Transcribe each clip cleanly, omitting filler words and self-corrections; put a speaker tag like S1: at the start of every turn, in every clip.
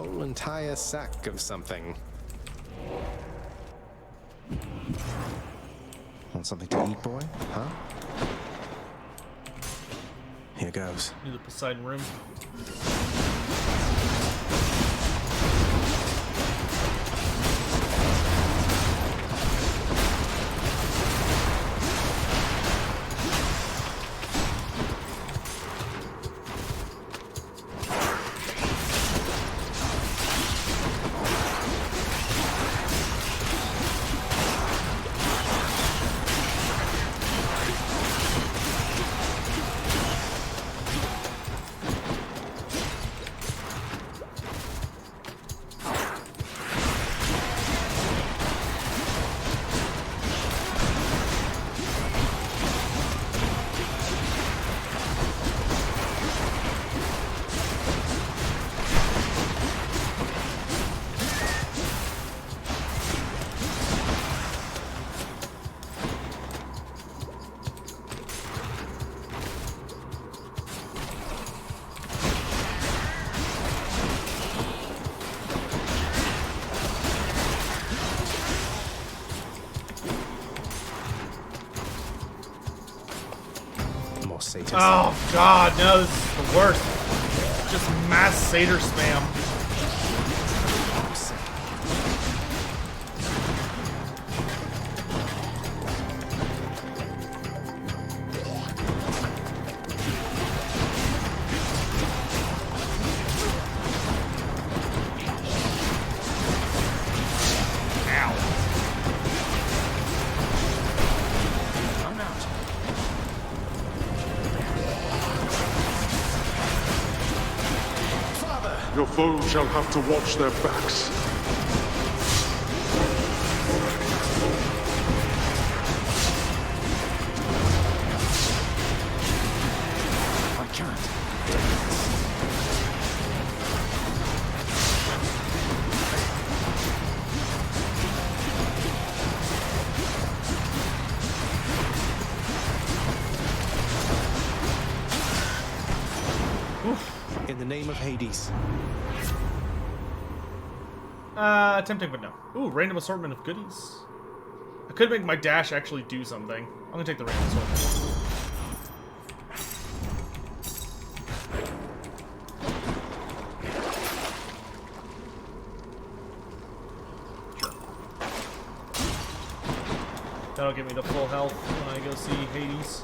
S1: whole entire sack of something. Want something to eat, boy? Huh? Here goes.
S2: Near the Poseidon room. Oh god, no, this is the worst. Just mass satyr spam.
S3: Your foes shall have to watch their backs.
S1: I can't. In the name of Hades.
S2: Tempting, but no. Ooh, random assortment of goodies. I could make my dash actually do something. I'm gonna take the random assortment. Sure. That'll give me the full health when I go see Hades.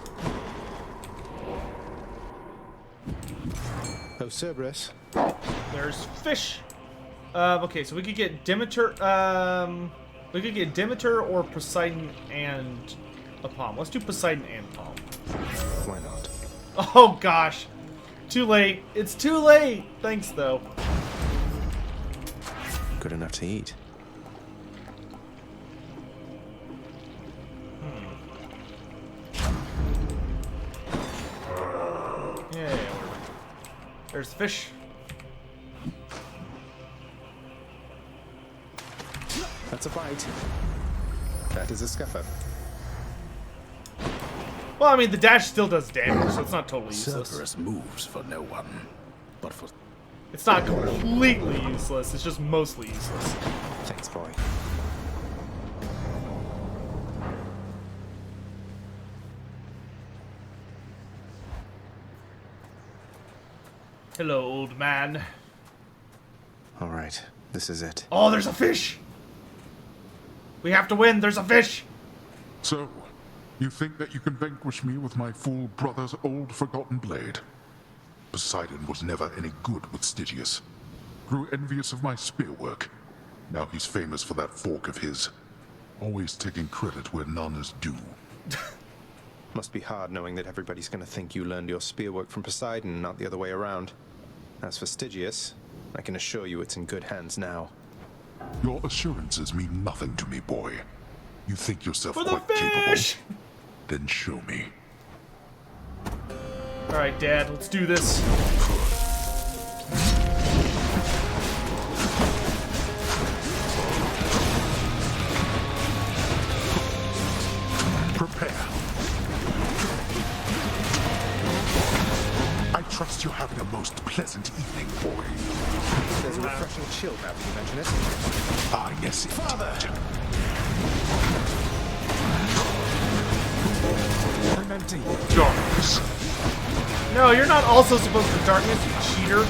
S1: Oh, Cerberus.
S2: There's fish. Okay, so we could get Demeter. We could get Demeter or Poseidon and a Palm. Let's do Poseidon and Palm.
S1: Why not?
S2: Oh gosh, too late. It's too late. Thanks though.
S1: Good enough to eat.
S2: Yeah. There's the fish.
S1: That's a bite. That is a scuffer.
S2: Well, I mean, the dash still does damage, so it's not totally useless.
S4: Cerberus moves for no one, but for...
S2: It's not completely useless, it's just mostly useless.
S1: Thanks, boy.
S2: Hello, old man.
S1: All right, this is it.
S2: Oh, there's a fish! We have to win, there's a fish!
S3: So, you think that you can vanquish me with my fool brother's old forgotten blade? Poseidon was never any good with Stygius. Grew envious of my spearwork. Now he's famous for that fork of his. Always taking credit where none is due.
S1: Must be hard knowing that everybody's going to think you learned your spearwork from Poseidon, not the other way around. As for Stygius, I can assure you it's in good hands now.
S3: Your assurances mean nothing to me, boy. You think yourself
S2: For the
S3: quite
S2: fish!
S3: capable? Then show me.
S2: Alright, Dad, let's do this.
S3: Prepare. I trust trust you're having a most pleasant evening, boy.
S1: There's a refreshing chill now that you mention it.
S3: Ah, yes,
S1: Father! I'm empty.
S3: darkness.
S2: No, you're not also supposed to darkness, you cheater.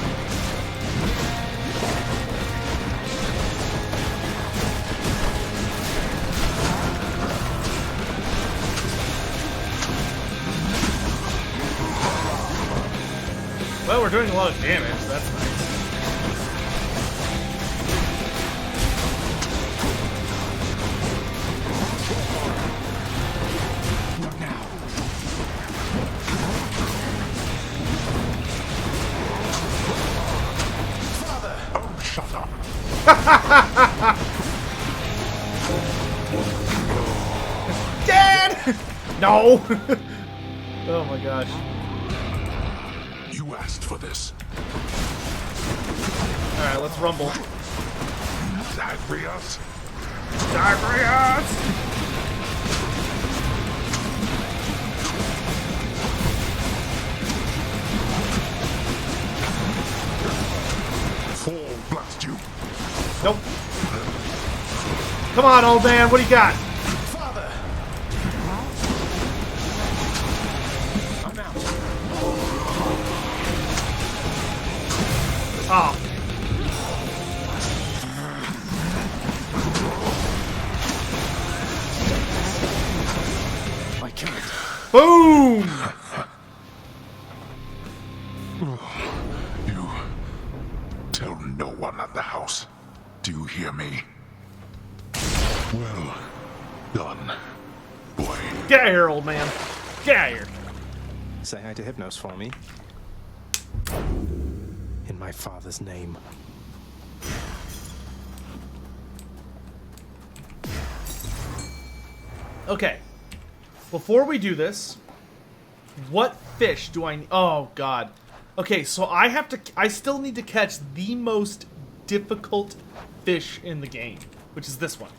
S2: Well, we're doing a lot of damage. That's nice.
S1: Not now. Father!
S3: Oh, shut up.
S2: Dad! No! Oh my gosh.
S3: You asked for this.
S2: Alright, let's rumble.
S3: Zagreus.
S2: Zagreus!
S3: Fall blast you.
S2: Nope. Come on, old man, what do you got?
S1: Father! I'm out.
S2: Oh.
S1: I can't.
S2: Boom!
S3: You tell no one at the house. Do you hear me? Well done, boy.
S2: Get out of here, old man. Get out of here.
S1: Say hi to Hypnos for me. In my father's name.
S2: Okay. Before we do this, what fish do I need? Oh, God. Okay, so I still need to catch the most difficult fish in the game, which is this one.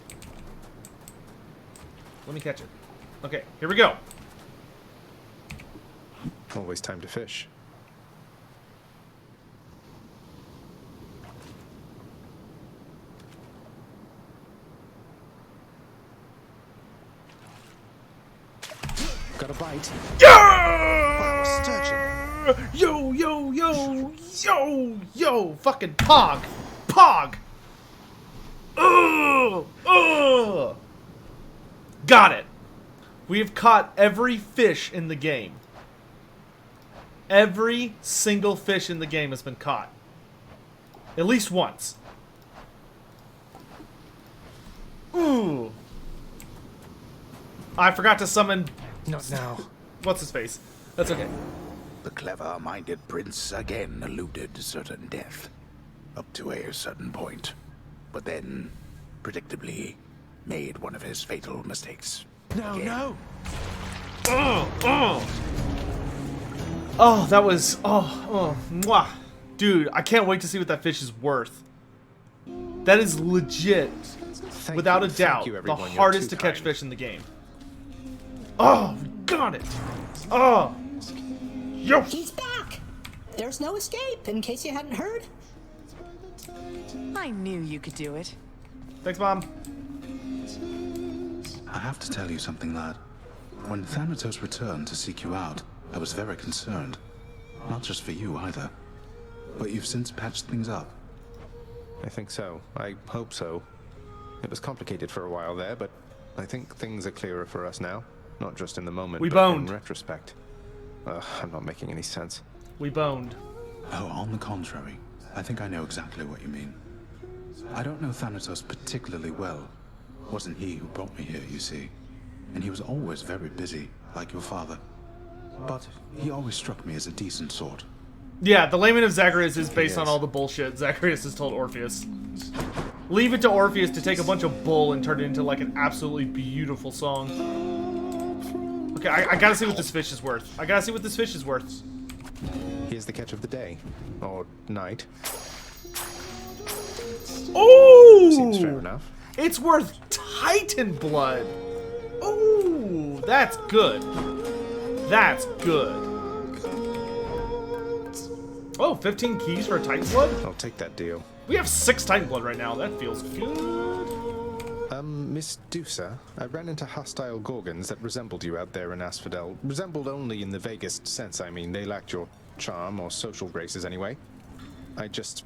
S2: Let me catch it. Okay, here we go.
S1: Always time to fish. Got a bite.
S2: Yeah!
S1: Sturgeon.
S2: Yo, yo, yo, yo, yo, fucking pog. Pog. Ugh, ugh. Got it. We have caught every fish in the game. Every single fish in the game has been caught. At least once. Ooh. I forgot to summon...
S1: Not now.
S2: What's his face? That's okay.
S4: The clever-minded prince again eluded certain death, up to a certain point, but then, predictably, made one of his fatal mistakes.
S1: No, no.
S2: Oh, that was... Oh, mwah. Dude, I can't wait to see what that fish is worth. That is legit, without a doubt,
S1: you,
S2: the
S1: everyone. You're
S2: hardest
S1: too
S2: to catch
S1: kind.
S2: fish in the game. Oh, we got it. Oh. Yo.
S5: He's back! There's no escape, in case you hadn't heard.
S6: I knew you could do it.
S2: Thanks, Mom.
S7: I have to tell you something, lad. When Thanatos returned to seek you out, I was very concerned. Not just for you, either. But you've since patched things up.
S1: I think so. I hope so. It was complicated for a while there, but I think things are clearer for us now. Not just in the moment,
S2: We
S1: but
S2: boned.
S1: in retrospect. I'm not making any sense.
S2: We boned.
S7: Oh, on the contrary, I think I know exactly what you mean. I don't know Thanatos particularly well. Wasn't he who brought me here, you see? And he was always very busy, like your father. But he always struck me as a decent sort.
S2: Yeah, the layman of Zagreus is based on
S1: is.
S2: all the bullshit Zagreus has told Orpheus. Leave it to Orpheus to take a bunch of bull and turn it into like an absolutely beautiful song. Okay, I gotta see what this fish is worth. I gotta see what this fish is worth.
S1: Here's the catch of the day. Or night.
S2: Ooh!
S1: Seems fair enough.
S2: It's worth Titan blood. Ooh, that's good. That's good. Oh, 15 keys for a Titan Blood?
S1: I'll take that deal.
S2: We have 6 Titan Blood right now. That feels good.
S1: Miss Dusa, I ran into hostile Gorgons that resembled you out there in Asphodel. Resembled only in the vaguest sense, I mean. They lacked your charm or social graces anyway. I just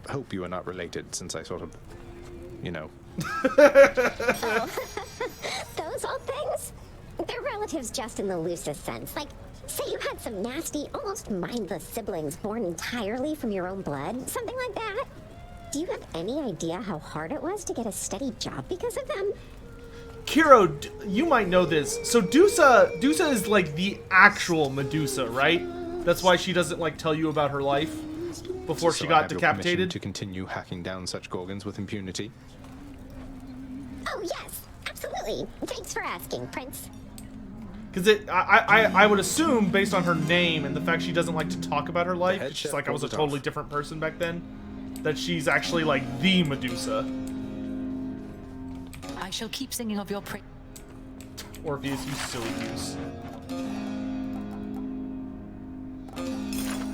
S1: hope you are not related, since I sort of, you know.
S8: Those old things? They're relatives just in the loosest sense. Like, say you had some nasty, almost mindless siblings born entirely from your own blood. Something like that. Do you have any idea how hard it was to get a steady job because of them?
S2: Kiro, you might know this. So Dusa is like the actual Medusa, right? That's why she doesn't like tell you about her life before she got decapitated.
S1: To continue hacking down such Gorgons with impunity.
S8: Oh yes, absolutely. Thanks for asking, Prince.
S2: Because I would assume, based on her name and the fact she doesn't like to talk about her life,
S1: head
S2: she's
S1: chef
S2: like, I was a
S1: pulls it
S2: totally
S1: off.
S2: different person back then, that she's actually like the Medusa.
S6: I shall keep singing of your praise.
S2: Orpheus, you silly goose.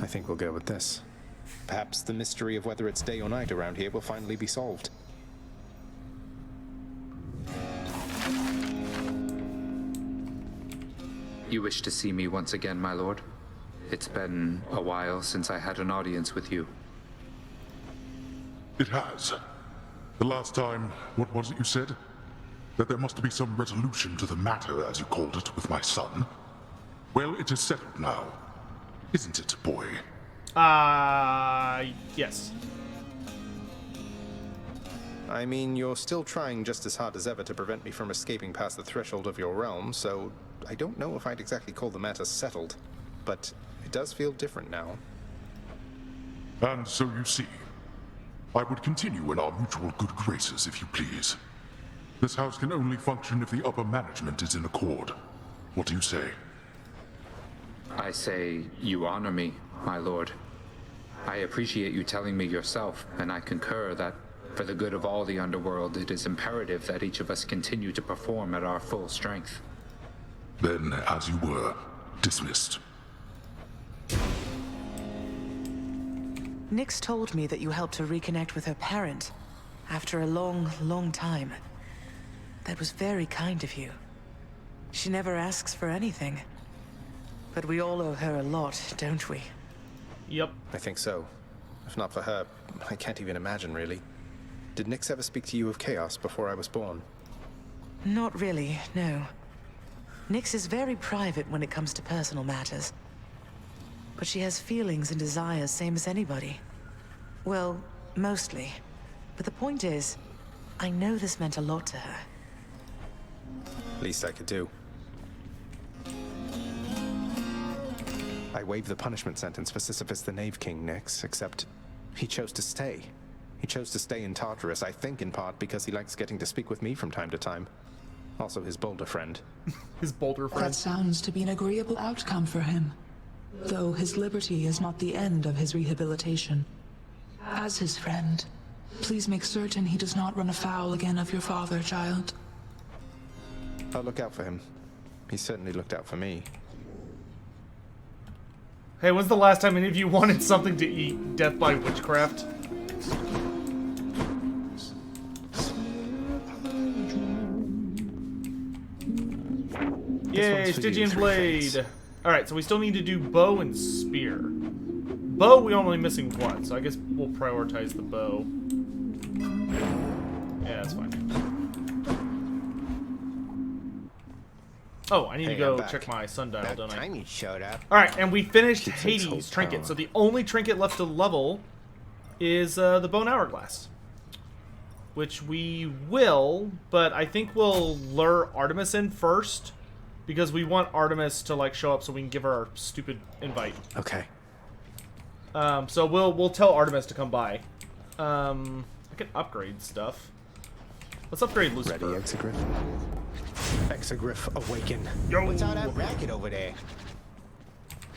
S1: I think we'll go with this. Perhaps the mystery of whether it's day or night around here will finally be solved.
S9: You wish to see me once again, my lord? It's been a while since I had an audience with you.
S3: It has. The last time, what was it you said? That there must be some resolution to the matter, as you called it, with my son. Well, it is settled now. Isn't it, boy?
S2: Yes.
S1: I mean, you're still trying just as hard as ever to prevent me from escaping past the threshold of your realm, so I don't know if I'd exactly call the matter settled, but it does feel different now.
S3: And so you see, I would continue in our mutual good graces, if you please. This house can only function if the upper management is in accord. What do you say?
S9: I say you honor me, my lord. I appreciate you telling me yourself, and I concur that for the good of all the underworld, it is imperative that each of us continue to perform at our full strength.
S3: Then, as you were, dismissed.
S6: Nyx told me that you helped her reconnect with her parent after a long, long time. That was very kind of you. She never asks for anything. But we all owe her a lot, don't we?
S2: Yep.
S1: I think so. If not for her, I can't even imagine, really. Did Nyx ever speak to you of chaos before I was born?
S6: Not really, no. Nyx is very private when it comes to personal matters. But she has feelings and desires, same as anybody. Well, mostly. But the point is, I know this meant a lot to her.
S1: Least I could do. I waived the punishment sentence for Sisyphus the Knave King, Nyx, except he chose to stay. He chose to stay in Tartarus, I think in part because he likes getting to speak with me from time to time. Also his Boulder friend.
S2: His Boulder
S10: That
S2: friend.
S10: sounds to be an agreeable outcome for him. Though his liberty is not the end of his rehabilitation. As his friend, please make certain he does not run afoul again of your father, child.
S1: I'll look out for him. He certainly looked out for me.
S2: Hey, when's the last time any of you wanted something to eat? Death by witchcraft? Yay,
S1: one's for you,
S2: Stygian
S1: Three-Face.
S2: Blade. Alright, so we still need to do bow and spear. Bow, we're only missing one, so I guess we'll prioritize the bow. Yeah, that's fine. Oh, I need to
S1: Hey,
S2: go
S1: I'm back.
S2: check my sundial,
S1: About
S2: don't I?
S1: time you showed up.
S2: Alright, and we finished
S1: Keeps its whole
S2: Hades' trinket,
S1: power.
S2: so the only trinket left to level is the Bone Hourglass. Which we will, but I think we'll lure Artemis in first, because we want Artemis to like show up so we can give her our stupid invite.
S1: Okay.
S2: So we'll tell Artemis to come by. I can upgrade stuff. Let's upgrade Lucifer.
S1: Ready, Exegriff? Exegriff, awaken.
S2: Yo!
S11: What's all that racket over there?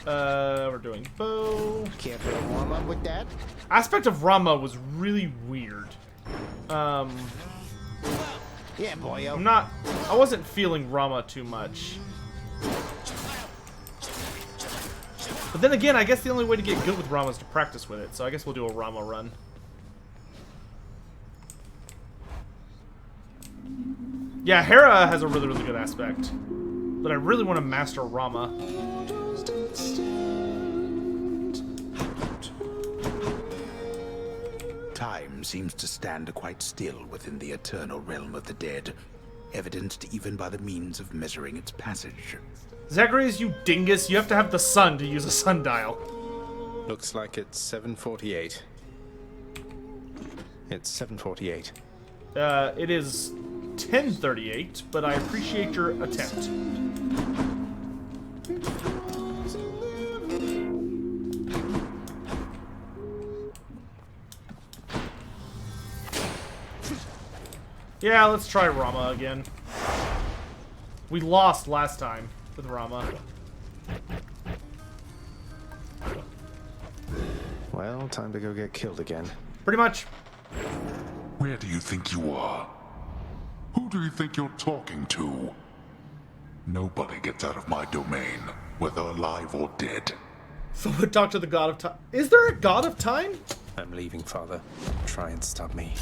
S2: We're doing bow.
S11: Care for a warm up with that?
S2: Aspect of Rama was really weird.
S11: Yeah, boyo.
S2: I wasn't feeling Rama too much. But then again, I guess the only way to get good with Rama is to practice with it, so I guess we'll do a Rama run. Yeah, Hera has a really, really good aspect. But I really want to master Rama.
S4: Time seems to stand quite still within the eternal realm of the dead, evidenced even by the means of measuring its passage.
S2: Zacharias, you dingus, you have to have the sun to use a sundial.
S1: Looks like it's 7:48. It's 7:48.
S2: It is 10:38, but I appreciate your attempt. Yeah, let's try Rama again. We lost last time with Rama.
S1: Well, time to go get killed again.
S2: Pretty much.
S3: Where do you think you are? Who do you think you're talking to? Nobody gets out of my domain, whether alive or dead.
S2: Someone talk to the god of time. Is there a god of time?
S1: I'm leaving, Father. Try and stop me.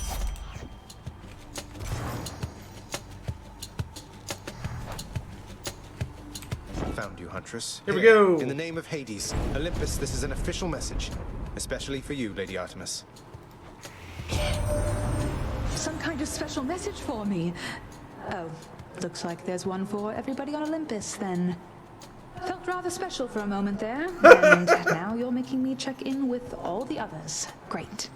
S1: Found you, Huntress.
S2: Here we go.
S1: In the name of Hades, Olympus, this is an official message. Especially for you, Lady Artemis.
S12: Some kind of special message for me. Oh, looks like there's one for everybody on Olympus, then. Felt rather special for a moment there, and now you're making me check in with all the others. Great.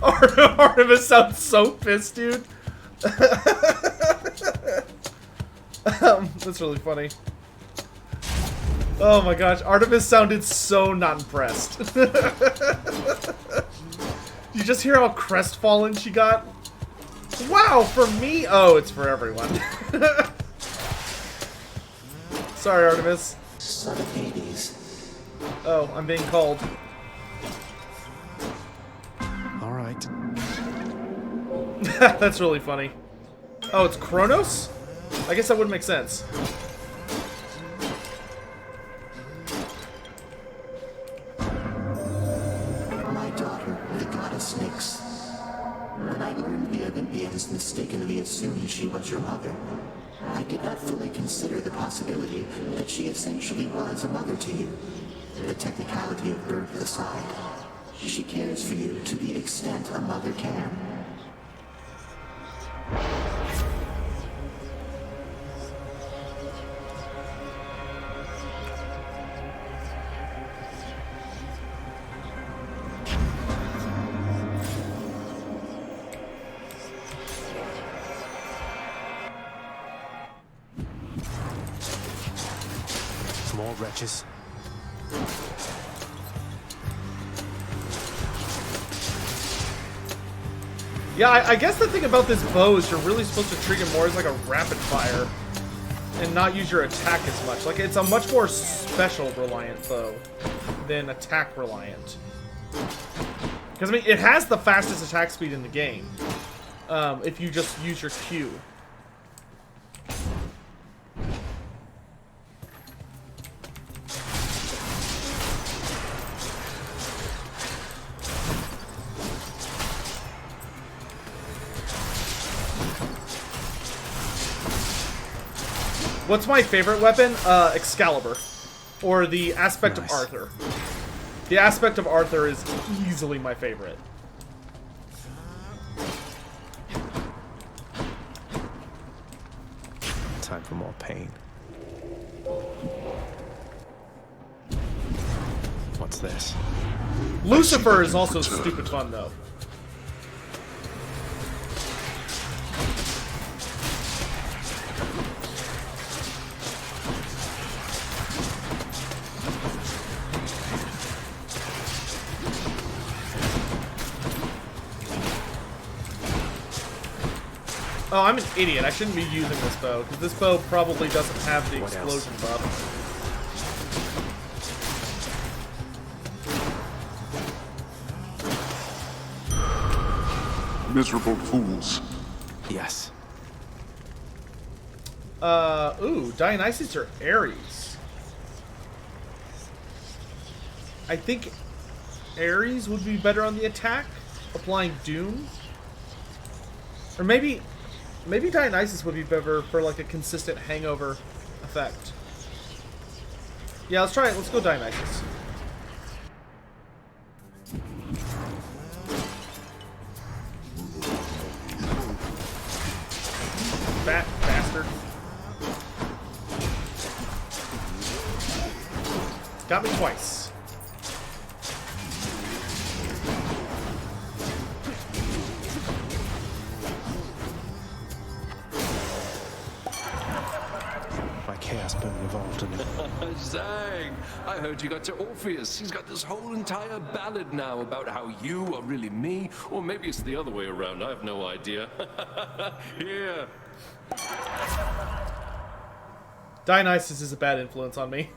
S2: Artemis sounds so pissed, dude. That's really funny. Oh my gosh, Artemis sounded so not impressed. You just hear how crestfallen she got? Wow, for me? Oh, it's for everyone. Sorry, Artemis.
S13: Son of Hades.
S2: Oh, I'm being called.
S1: All right.
S2: That's really funny. Oh, it's Kronos? I guess that would make sense.
S13: My daughter, the goddess Nyx. When I learned the Olympians mistakenly assumed she was your mother, I did not fully consider the possibility that she essentially was a mother to you. The technicality of birth aside, she cares for you to the extent a mother can.
S1: More wretches.
S2: Yeah, I guess the thing about this bow is you're really supposed to treat it more as like a rapid fire and not use your attack as much. Like, it's a much more special reliant bow than attack reliant. Because, I mean, it has the fastest attack speed in the game if you just use your Q. What's my favorite weapon? Excalibur. Or the Aspect of Arthur. The Aspect of Arthur is easily my favorite.
S1: Time for more pain. What's this?
S2: Lucifer is also stupid fun, though. Oh, I'm an idiot. I shouldn't be using this bow, because this bow probably doesn't have the explosion buff.
S3: Miserable fools.
S1: Yes.
S2: Ooh, Dionysus or Ares? I think Ares would be better on the attack, applying Doom. Or maybe Dionysus would be better for like a consistent hangover effect. Yeah, let's try it. Let's go Dionysus. Fat bastard. Got me twice.
S1: My chaos bone evolved in it.
S14: Zang, I heard you got to Orpheus. He's got this whole entire ballad now about how you are really me, or maybe it's the other way around. I have no idea. Here.
S2: Dionysus is a bad influence on me.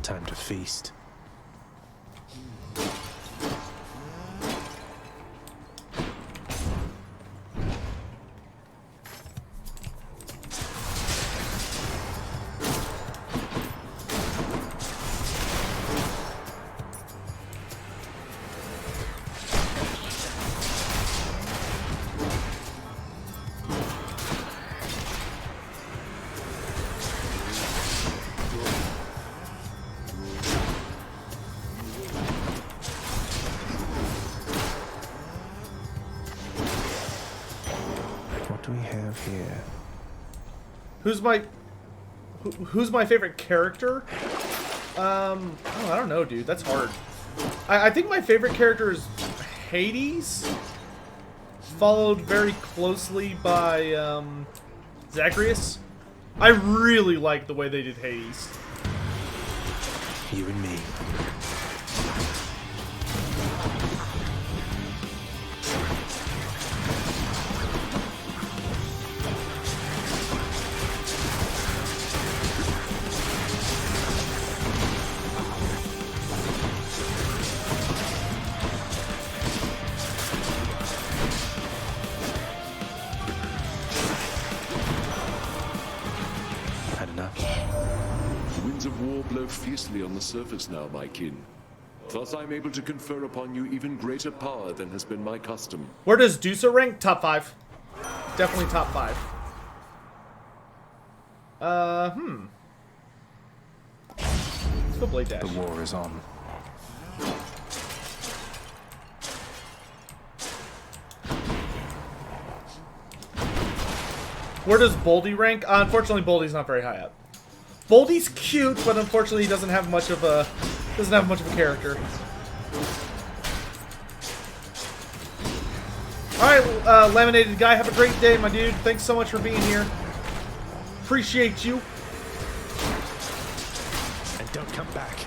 S1: Time to feast. What do we have here?
S2: Who's my favorite character? Oh, I don't know, dude. That's hard. I think my favorite character is Hades, followed very closely by Zagreus. I really like the way they did Hades.
S1: You and me. Had enough.
S14: The winds of war blow fiercely on the surface now, my kin. Thus I'm able to confer upon you even greater power than has been my custom.
S2: Where does Dusa rank? Top 5. Definitely top 5. Let's go Blade Dash.
S1: The war is on.
S2: Where does Boldy rank? Unfortunately, Boldy's not very high up. Boldy's cute, but unfortunately, he doesn't have much of a character. All right, laminated guy, have a great day, my dude. Thanks so much for being here. Appreciate you.
S1: And don't come back.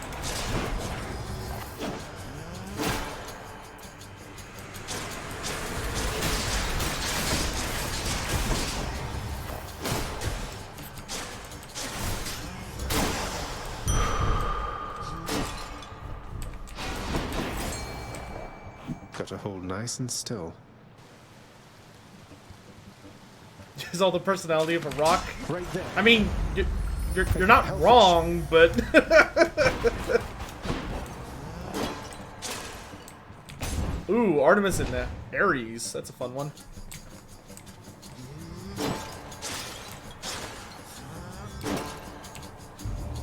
S1: Got to hold nice and still.
S2: Is all the personality of a rock?
S1: Right there.
S2: I mean, you're not wrong, but ooh, Artemis and Ares. That's a fun one.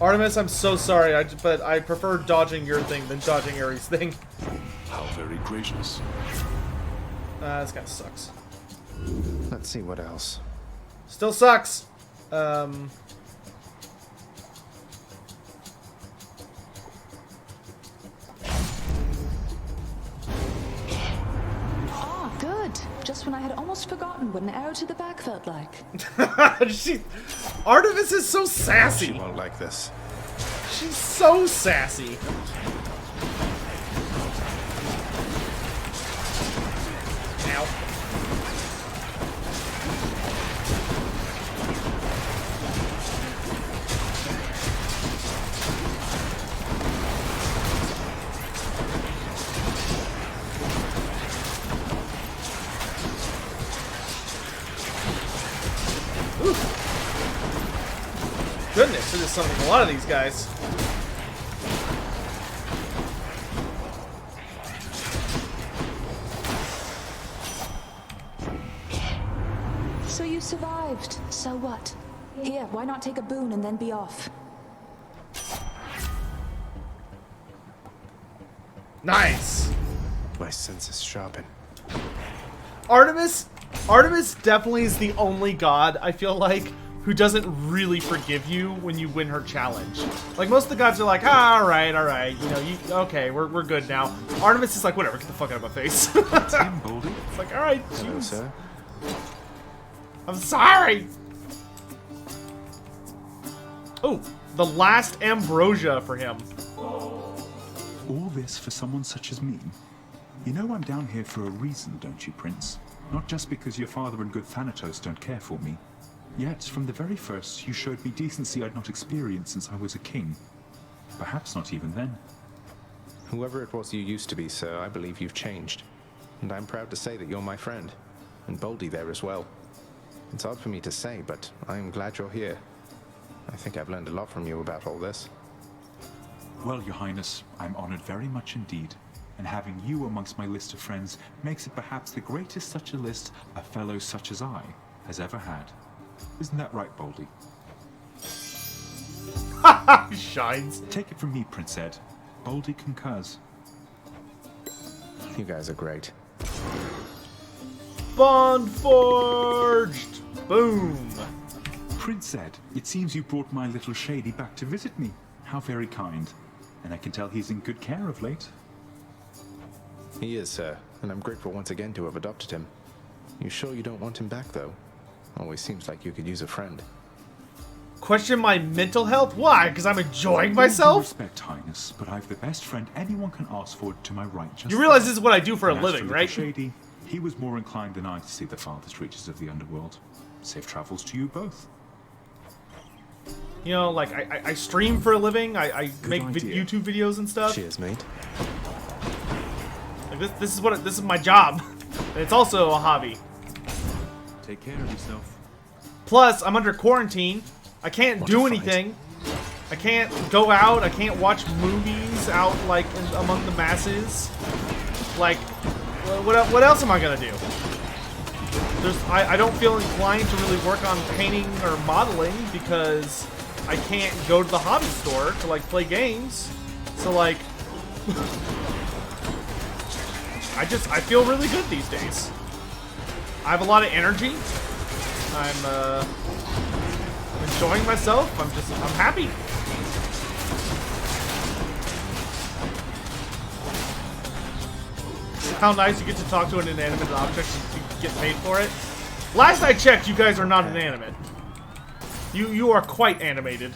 S2: Artemis, I'm so sorry, but I prefer dodging your thing than dodging Ares' thing.
S14: How very gracious.
S2: This kind of sucks.
S1: Let's see what else.
S2: Still sucks.
S12: Ah, good. Just when I had almost forgotten what an arrow to the back felt like.
S2: Artemis is so sassy.
S1: She won't like this.
S2: She's so sassy. Ow. Goodness, it is summoning a lot of these guys.
S12: So you survived. So what? Here, why not take a boon and then be off?
S2: Nice.
S1: My senses sharpen.
S2: Artemis definitely is the only god, I feel like, who doesn't really forgive you when you win her challenge. Like, most of the gods are like, ah, alright, you know, okay, we're good now. Artemis is like, whatever, get the fuck out of my face.
S3: Tim, Baldy.
S2: It's like, alright,
S1: Hello, sir.
S2: I'm sorry! Oh, the last ambrosia for him.
S15: All this for someone such as me? You know I'm down here for a reason, don't you, Prince? Not just because your father and good Thanatos don't care for me. Yet, from the very first, you showed me decency I'd not experienced since I was a king. Perhaps not even then.
S1: Whoever it was you used to be, sir, I believe you've changed. And I'm proud to say that you're my friend. And Boldy there as well. It's odd for me to say, but I am glad you're here. I think I've learned a lot from you about all this.
S15: Well, Your Highness, I'm honored very much indeed. And having you amongst my list of friends makes it perhaps the greatest such a list a fellow such as I has ever had. Isn't that right, Boldy?
S2: He shines.
S15: Take it from me, Prince Ed. Boldy concurs.
S1: You guys are great.
S2: Bond forged! Boom!
S15: Prince Ed, it seems you brought my little shady back to visit me. How very kind. And I can tell he's in good care of late.
S1: He is, sir, and I'm grateful once again to have adopted him. You sure you don't want him back, though? Always seems like you could use a friend.
S2: Question my mental health? Why? Because I'm enjoying
S15: With
S2: myself?
S15: all due respect, Highness, but I've the best friend anyone can ask for to my right. Just
S2: You realize this is what I do for a
S15: and as
S2: living,
S15: for
S2: right?
S15: little Shady, he was more inclined than I to see the farthest reaches of the underworld. Safe travels to you both.
S2: You know, like, I stream for a living, I make
S15: idea.
S2: YouTube videos and stuff.
S1: Cheers, mate.
S2: Like, this is my job. And it's also a hobby.
S15: Take care of yourself.
S2: Plus, I'm under quarantine. I can't do anything. I can't go out. I can't watch movies out, like, among the masses. Like, what else am I gonna do? I don't feel inclined to really work on painting or modeling because I can't go to the hobby store to, like, play games. So, like, I feel really good these days. I have a lot of energy. I'm enjoying myself. I'm happy. How nice you get to talk to an inanimate object and get paid for it. Last I checked, you guys are not inanimate. You are quite animated.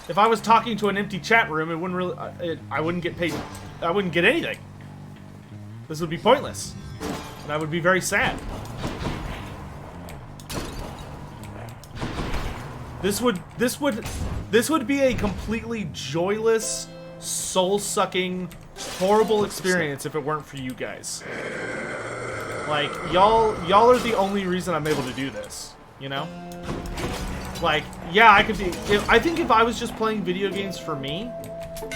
S2: If I was talking to an empty chat room, it wouldn't really. I wouldn't get paid. I wouldn't get anything. This would be pointless, and I would be very sad. This would be a completely joyless, soul-sucking, horrible experience if it weren't for you guys. Like, y'all are the only reason I'm able to do this, you know? Like, yeah, I think if I was just playing video games for me,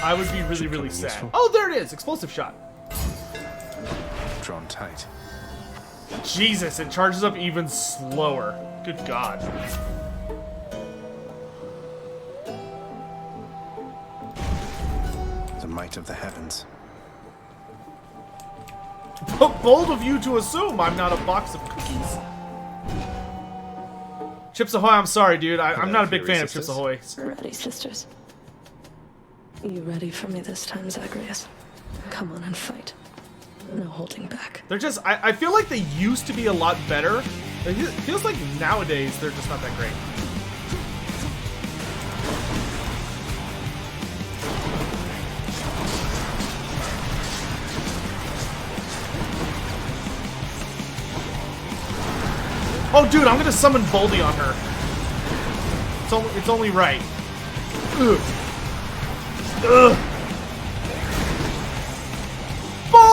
S2: I would be really, really sad.
S1: Useful.
S2: Oh, there it is! Explosive shot.
S1: Drawn tight.
S2: Jesus, it charges up even slower. Good God.
S1: The might of the heavens.
S2: Bold of you to assume I'm not a box of cookies. Chips Ahoy, I'm sorry, dude. I'm not a big fan of Chips Ahoy.
S16: We're ready, sisters. You ready for me this time, Zagreus? Come on and fight. No holding back.
S2: They're just, I feel like they used to be a lot better. It feels like nowadays they're just not that great. Oh, dude, I'm gonna summon Boldy on her. It's only right. Ugh. Ugh.